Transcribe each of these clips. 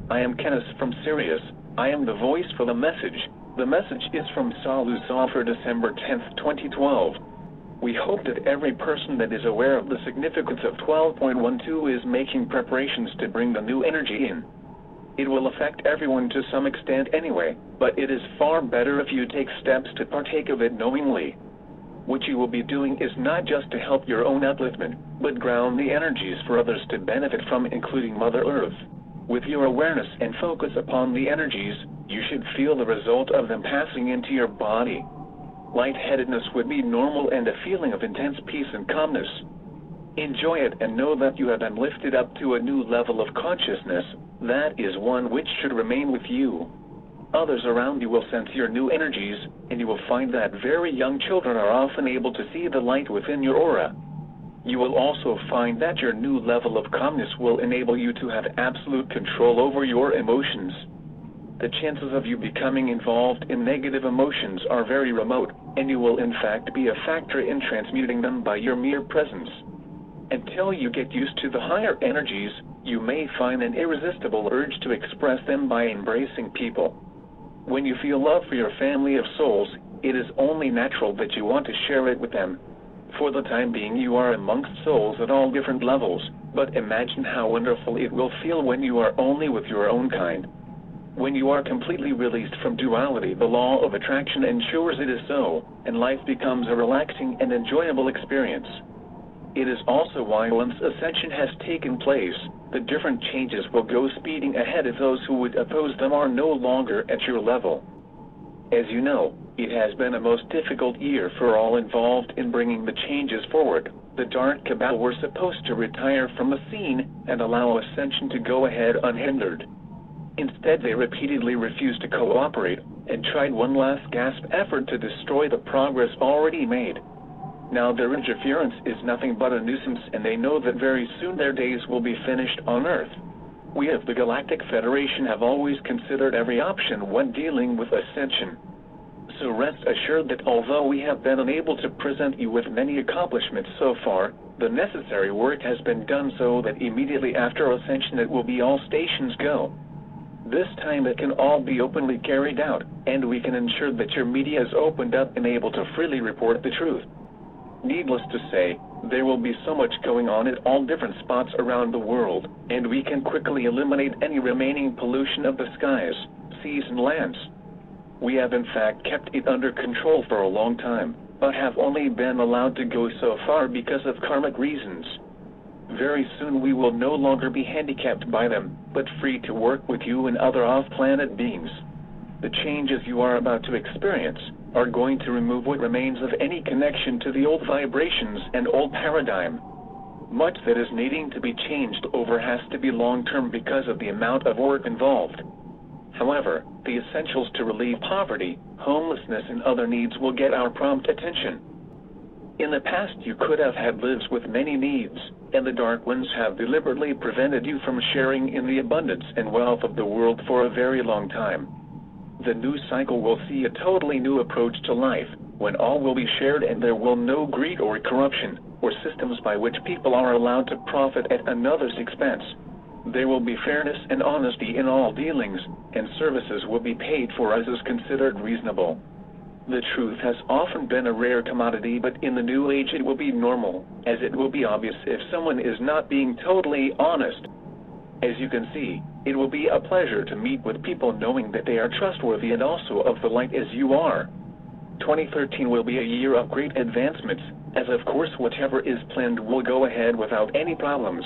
I am Kenneth from Sirius. I am the voice for the message. The message is from SaLuSa for December 10th, 2012. We hope that every person that is aware of the significance of 12.12 is making preparations to bring the new energy in. It will affect everyone to some extent anyway, but it is far better if you take steps to partake of it knowingly. What you will be doing is not just to help your own upliftment, but ground the energies for others to benefit from, including Mother Earth. With your awareness and focus upon the energies, you should feel the result of them passing into your body. Lightheadedness would be normal and a feeling of intense peace and calmness. Enjoy it and know that you have been lifted up to a new level of consciousness, that is one which should remain with you. Others around you will sense your new energies, and you will find that very young children are often able to see the light within your aura. You will also find that your new level of calmness will enable you to have absolute control over your emotions. The chances of you becoming involved in negative emotions are very remote, and you will in fact be a factor in transmuting them by your mere presence. Until you get used to the higher energies, you may find an irresistible urge to express them by embracing people. When you feel love for your family of souls, it is only natural that you want to share it with them. For the time being, you are amongst souls at all different levels, but imagine how wonderful it will feel when you are only with your own kind. When you are completely released from duality, the law of attraction ensures it is so, and life becomes a relaxing and enjoyable experience. It is also why once ascension has taken place, the different changes will go speeding ahead if those who would oppose them are no longer at your level. As you know, it has been a most difficult year for all involved in bringing the changes forward. The Dark Cabal were supposed to retire from the scene and allow ascension to go ahead unhindered. Instead, they repeatedly refused to cooperate and tried one last gasp effort to destroy the progress already made. Now their interference is nothing but a nuisance, and they know that very soon their days will be finished on Earth. We of the Galactic Federation have always considered every option when dealing with ascension. So rest assured that although we have been unable to present you with many accomplishments so far, the necessary work has been done so that immediately after ascension it will be all stations go. This time it can all be openly carried out, and we can ensure that your media is opened up and able to freely report the truth. Needless to say, there will be so much going on at all different spots around the world, and we can quickly eliminate any remaining pollution of the skies, seas and lands. We have in fact kept it under control for a long time, but have only been allowed to go so far because of karmic reasons. Very soon we will no longer be handicapped by them, but free to work with you and other off-planet beings. The changes you are about to experience are going to remove what remains of any connection to the old vibrations and old paradigm. Much that is needing to be changed over has to be long-term because of the amount of work involved. However, the essentials to relieve poverty, homelessness, and other needs will get our prompt attention. In the past, you could have had lives with many needs, and the Dark Ones have deliberately prevented you from sharing in the abundance and wealth of the world for a very long time. The new cycle will see a totally new approach to life, when all will be shared and there will no greed or corruption, or systems by which people are allowed to profit at another's expense. There will be fairness and honesty in all dealings, and services will be paid for as is considered reasonable. The truth has often been a rare commodity, but in the new age it will be normal, as it will be obvious if someone is not being totally honest. As you can see, it will be a pleasure to meet with people knowing that they are trustworthy and also of the light as you are. 2013 will be a year of great advancements, as of course whatever is planned will go ahead without any problems.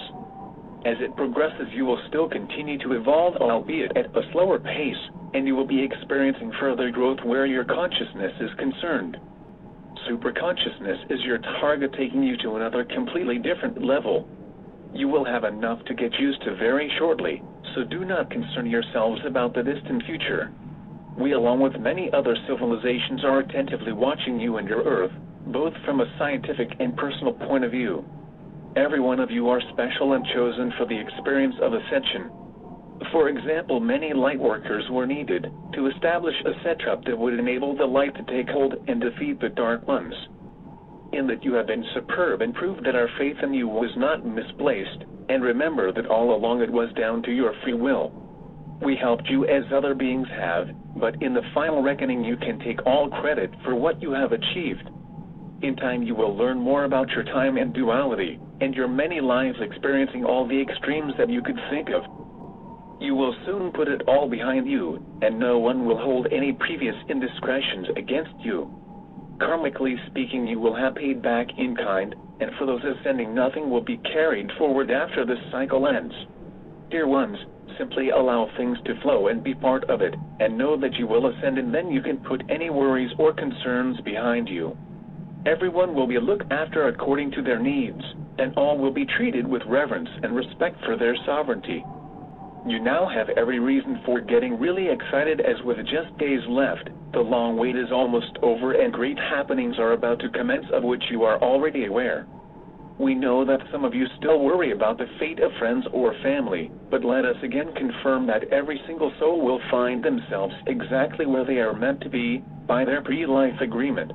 As it progresses, you will still continue to evolve, albeit at a slower pace, and you will be experiencing further growth where your consciousness is concerned. Superconsciousness is your target, taking you to another completely different level. You will have enough to get used to very shortly, so do not concern yourselves about the distant future. We, along with many other civilizations, are attentively watching you and your Earth, both from a scientific and personal point of view. Every one of you are special and chosen for the experience of ascension. For example, many light workers were needed to establish a setup that would enable the light to take hold and defeat the Dark Ones. In that you have been superb and proved that our faith in you was not misplaced, and remember that all along it was down to your free will. We helped you as other beings have, but in the final reckoning you can take all credit for what you have achieved. In time you will learn more about your time and duality, and your many lives experiencing all the extremes that you could think of. You will soon put it all behind you, and no one will hold any previous indiscretions against you. Karmically speaking, you will have paid back in kind, and for those ascending, nothing will be carried forward after this cycle ends. Dear ones, simply allow things to flow and be part of it, and know that you will ascend, and then you can put any worries or concerns behind you. Everyone will be looked after according to their needs, and all will be treated with reverence and respect for their sovereignty. You now have every reason for getting really excited, as with just days left, the long wait is almost over and great happenings are about to commence, of which you are already aware. We know that some of you still worry about the fate of friends or family, but let us again confirm that every single soul will find themselves exactly where they are meant to be, by their pre-life agreement.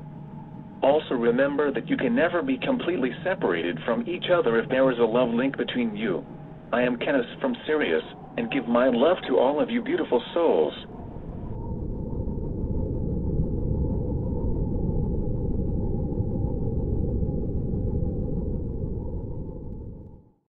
Also remember that you can never be completely separated from each other if there is a love link between you. I am Kenneth from Sirius, and give my love to all of you beautiful souls.